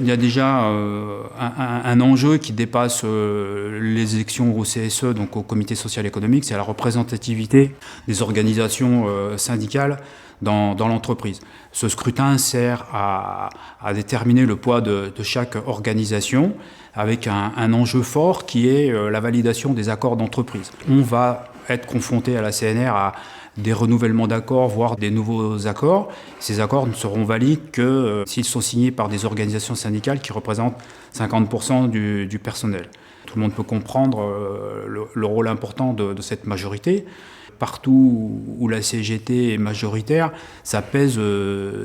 Il y a déjà un enjeu qui dépasse les élections au CSE, donc au Comité social économique, c'est la représentativité des organisations syndicales dans l'entreprise. Ce scrutin sert à déterminer le poids de chaque organisation avec un enjeu fort qui est la validation des accords d'entreprise. On va être confronté à la CNR à des renouvellements d'accords, voire des nouveaux accords. Ces accords ne seront valides que s'ils sont signés par des organisations syndicales qui représentent 50% du personnel. Tout le monde peut comprendre le rôle important de cette majorité. Partout où la CGT est majoritaire, ça pèse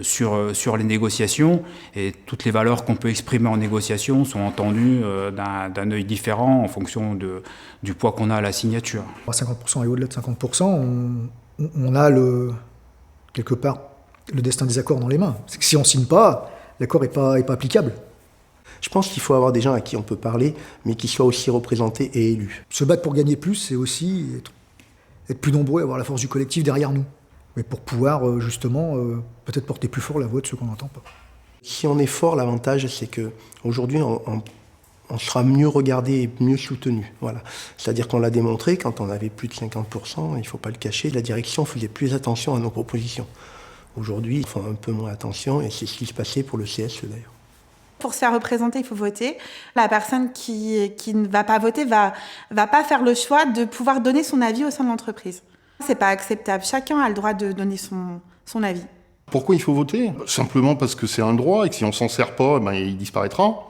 sur les négociations et toutes les valeurs qu'on peut exprimer en négociation sont entendues d'un œil différent en fonction du poids qu'on a à la signature. À 50% et au-delà de 50%, on a quelque part le destin des accords dans les mains. C'est que si on ne signe pas, l'accord n'est pas applicable. Je pense qu'il faut avoir des gens à qui on peut parler, mais qui soient aussi représentés et élus. Se battre pour gagner plus, c'est aussi être plus nombreux, avoir la force du collectif derrière nous. Mais pour pouvoir justement peut-être porter plus fort la voix de ceux qu'on n'entend pas. Si on est fort, l'avantage c'est qu'aujourd'hui on sera mieux regardé et mieux soutenu. Voilà. C'est-à-dire qu'on l'a démontré, quand on avait plus de 50%, il ne faut pas le cacher, la direction faisait plus attention à nos propositions. Aujourd'hui, ils font un peu moins attention et c'est ce qui se passait pour le CSE d'ailleurs. Pour se faire représenter, il faut voter. La personne qui ne va pas voter va pas faire le choix de pouvoir donner son avis au sein de l'entreprise. C'est pas acceptable. Chacun a le droit de donner son avis. Pourquoi il faut voter ? Simplement parce que c'est un droit et que si on s'en sert pas, il disparaîtra.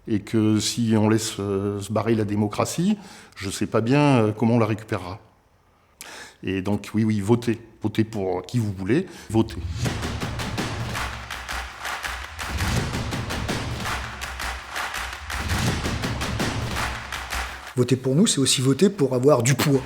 Et que si on laisse se barrer la démocratie, je ne sais pas bien comment on la récupérera. Et donc oui, votez. Votez pour qui vous voulez, votez. Voter pour nous, c'est aussi voter pour avoir du poids.